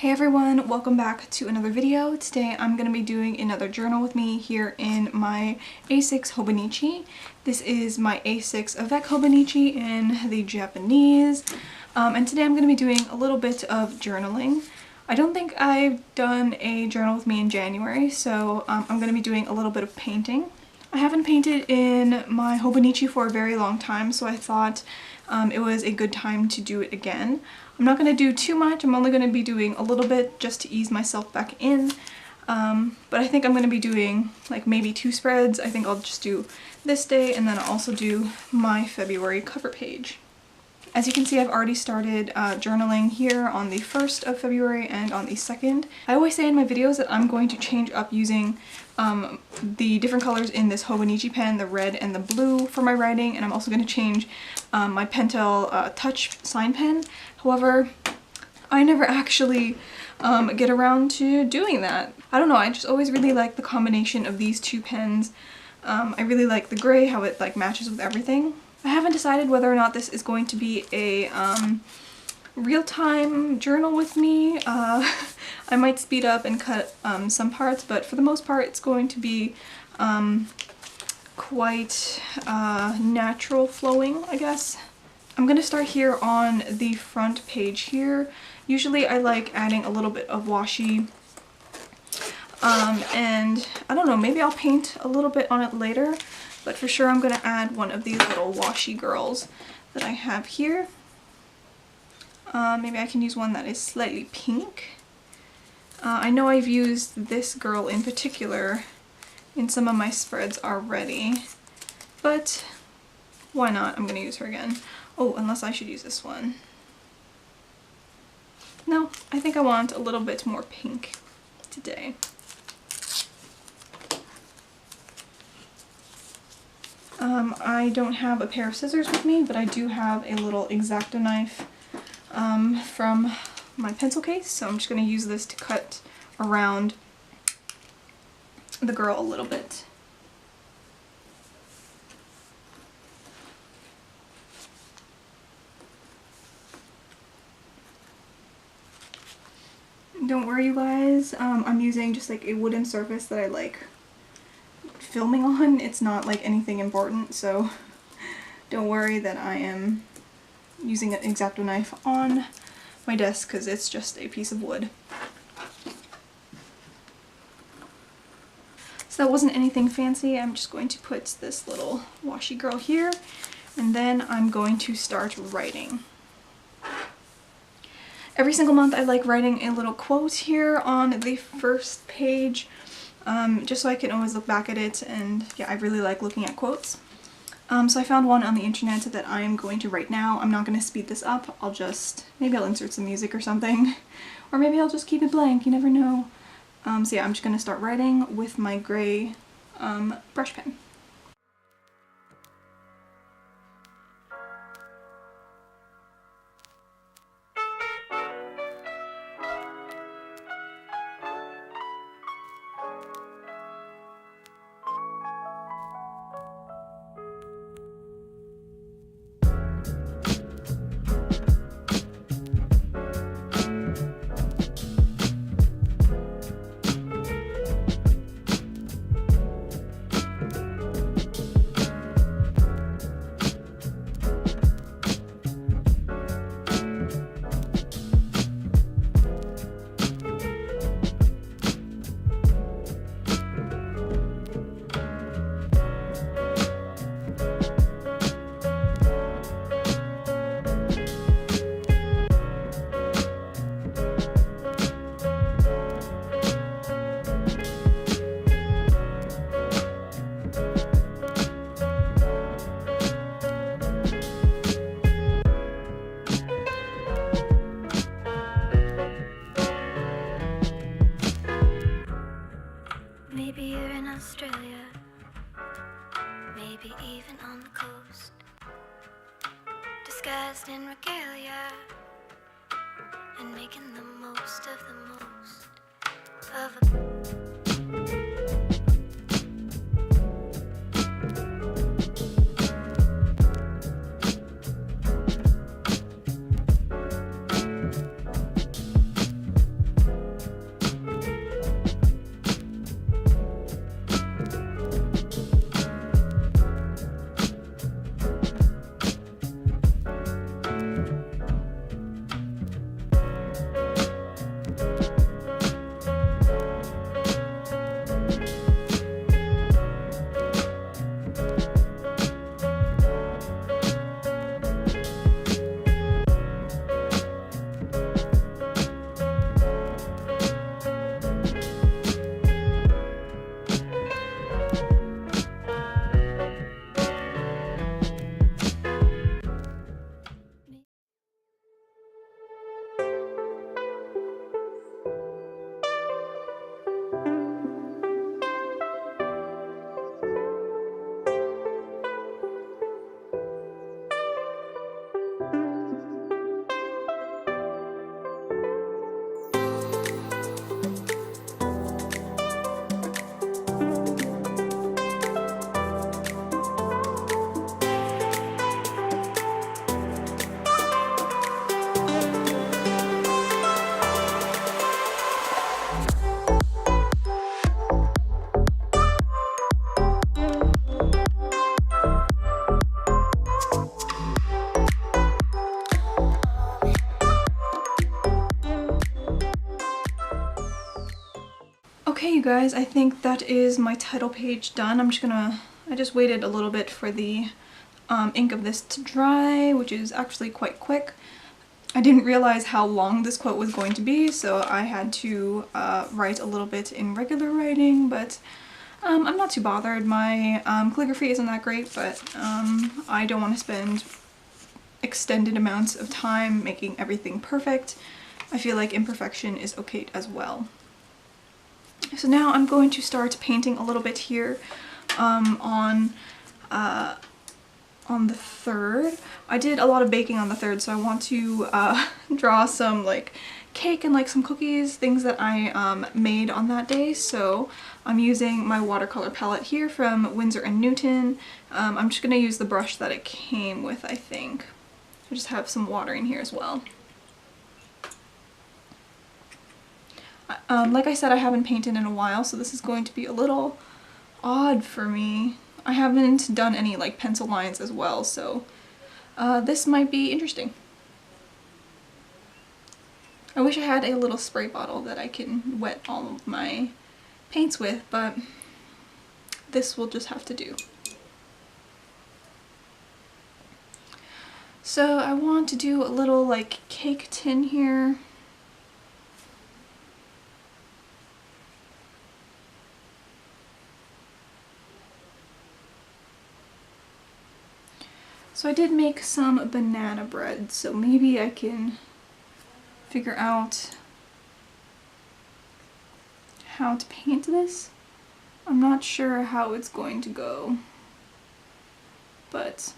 Hey everyone, welcome back to another video. Today I'm going to be doing another journal with me here in my A6 Hobonichi. This is my A6 Avec Hobonichi in the Japanese. And today I'm going to be doing a little bit of journaling. I don't think I've done a journal with me in January, so I'm going to be doing a little bit of painting. I haven't painted in my Hobonichi for a very long time, so I thought it was a good time to do it again. I'm not going to do too much, I'm only going to be doing a little bit just to ease myself back in. But I think I'm going to be doing like maybe 2 spreads. I think I'll just do this day and then I'll also do my February cover page. As you can see, I've already started journaling here on the 1st of February and on the 2nd. I always say in my videos that I'm going to change up using the different colors in this Hobonichi pen, the red and the blue, for my writing, and I'm also going to change my Pentel Touch sign pen. However, I never actually get around to doing that. I don't know, I just always really like the combination of these two pens. I really like the gray, how it like matches with everything. I haven't decided whether or not this is going to be a real-time journal with me. I might speed up and cut some parts, but for the most part it's going to be quite natural flowing, I guess. I'm going to start here on the front page here. Usually I like adding a little bit of washi, and I don't know, maybe I'll paint a little bit on it later, but for sure I'm going to add one of these little washi girls that I have here. Maybe I can use one that is slightly pink. I know I've used this girl in particular in some of my spreads already, but why not? I'm going to use her again. Oh, unless I should use this one. No, I think I want a little bit more pink today. I don't have a pair of scissors with me, but I do have a little X-Acto knife from my pencil case, so I'm just going to use this to cut around the girl a little bit. Don't worry you guys, I'm using just like a wooden surface that I like filming on. It's not like anything important, so don't worry that I am using an X-Acto knife on my desk because it's just a piece of wood. So that wasn't anything fancy. I'm just going to put this little washi girl here, and then I'm going to start writing. Every single month I like writing a little quote here on the first page, just so I can always look back at it, and yeah, I really like looking at quotes. So I found one on the internet that I am going to write now. I'm not going to speed this up, maybe I'll insert some music or something, or maybe I'll just keep it blank, you never know. So yeah, I'm just going to start writing with my gray brush pen. Maybe you're in Australia, maybe even on the coast, disguised in regalia and making the most of the most of a you guys, I think that is my title page done. I just waited a little bit for the ink of this to dry, which is actually quite quick. I didn't realize how long this quote was going to be, so I had to write a little bit in regular writing, but I'm not too bothered. My calligraphy isn't that great, but I don't want to spend extended amounts of time making everything perfect. I feel like imperfection is okay as well. So now I'm going to start painting a little bit here on the 3rd. I did a lot of baking on the 3rd, so I want to draw some like cake and like some cookies, things that I made on that day. So I'm using my watercolor palette here from Windsor and Newton. I'm just going to use the brush that it came with, I think. I just have some water in here as well. Like I said, I haven't painted in a while, so this is going to be a little odd for me. I haven't done any like pencil lines as well, so this might be interesting. I wish I had a little spray bottle that I can wet all of my paints with, but this will just have to do. So I want to do a little like cake tin here. So I did make some banana bread, so maybe I can figure out how to paint this. I'm not sure how it's going to go, but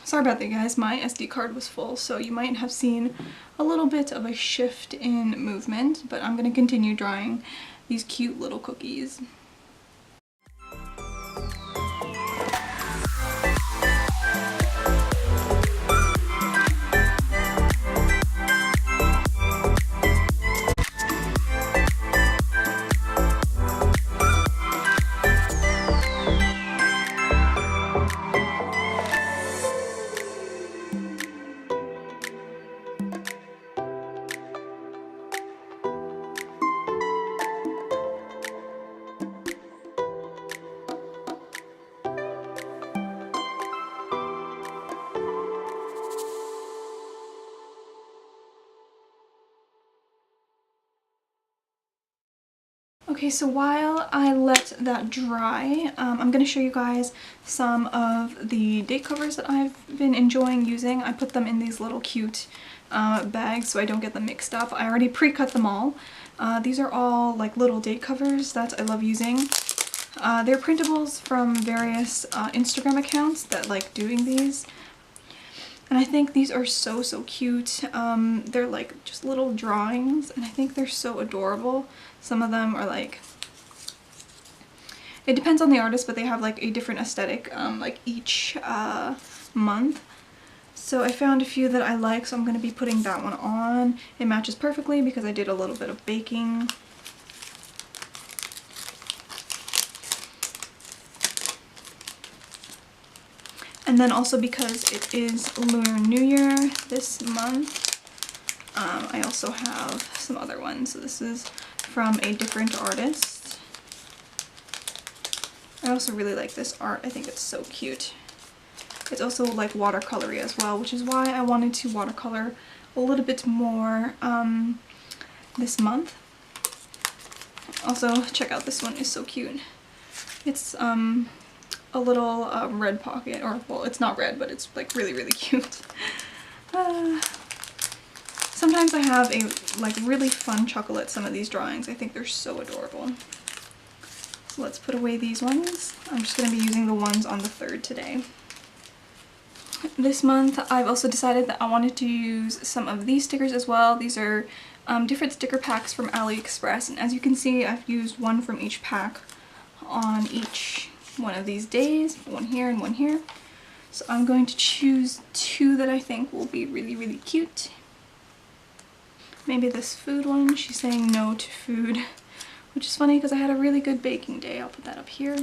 sorry about that, guys. My SD card was full, so you might have seen a little bit of a shift in movement, but I'm going to continue drawing these cute little cookies. Okay, so while I let that dry, I'm going to show you guys some of the date covers that I've been enjoying using. I put them in these little cute bags so I don't get them mixed up. I already pre-cut them all. These are all like little date covers that I love using. They're printables from various Instagram accounts that like doing these. And I think these are so cute. They're like just little drawings and I think they're so adorable. Some of them are like, it depends on the artist, but they have like a different aesthetic like each month. So I found a few that I like, so I'm going to be putting that one on. It matches perfectly because I did a little bit of baking. And then also because it is Lunar New Year this month, I also have some other ones. So this is from a different artist. I also really like this art. I think it's so cute. It's also like watercolory as well, which is why I wanted to watercolor a little bit more this month. Also, check out this one, it's so cute. It's a little red pocket, or well, it's not red, but it's like really cute. Sometimes I have a like really fun chuckle at some of these drawings. I think they're so adorable. So let's put away these ones. I'm just going to be using the ones on the 3rd today. This month I've also decided that I wanted to use some of these stickers as well. These are different sticker packs from Aliexpress, and as you can see I've used one from each pack on each one of these days, one here and one here. So I'm going to choose 2 that I think will be really cute. Maybe this food one. She's saying no to food, which is funny because I had a really good baking day. I'll put that up here.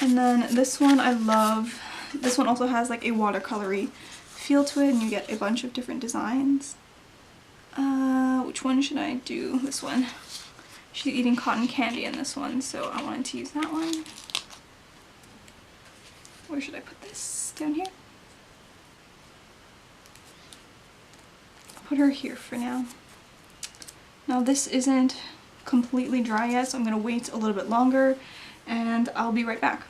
And then this one I love. This one also has like a watercolory feel to it and you get a bunch of different designs. Which one should I do? This one. She's eating cotton candy in this one, so I wanted to use that one. Where should I put this? Down here? I'll put her here for now. Now this isn't completely dry yet, so I'm going to wait a little bit longer and I'll be right back.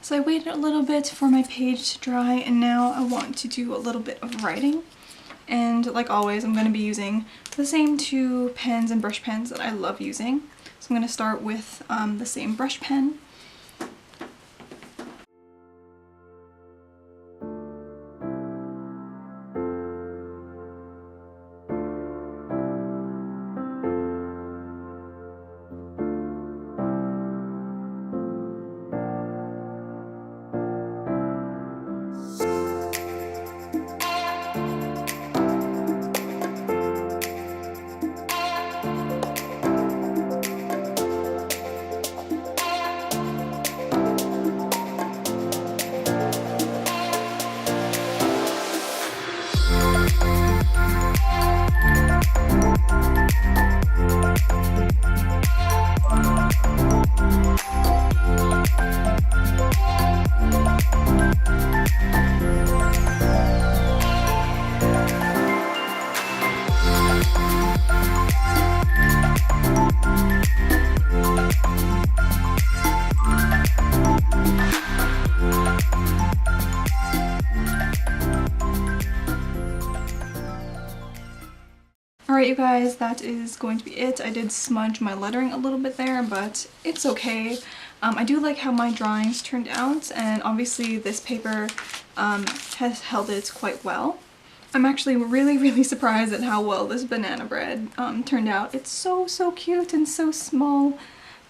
So I waited a little bit for my page to dry and now I want to do a little bit of writing. And like always, I'm going to be using the same 2 pens and brush pens that I love using. So I'm going to start with the same brush pen. Alright you guys, that is going to be it. I did smudge my lettering a little bit there, but it's okay. I do like how my drawings turned out, and obviously this paper has held it quite well. I'm actually really surprised at how well this banana bread turned out. It's so cute and so small.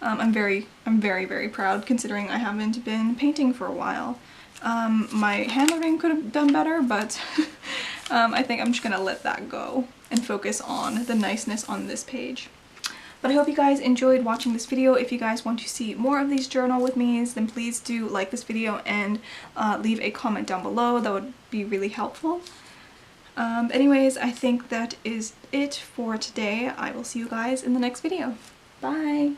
I'm very proud considering I haven't been painting for a while. My handwriting could have done better, but I think I'm just gonna let that go and focus on the niceness on this page. But I hope you guys enjoyed watching this video. If you guys want to see more of these journal with me's, then please do like this video and leave a comment down below. That would be really helpful. Anyways, I think that is it for today. I will see you guys in the next video. Bye!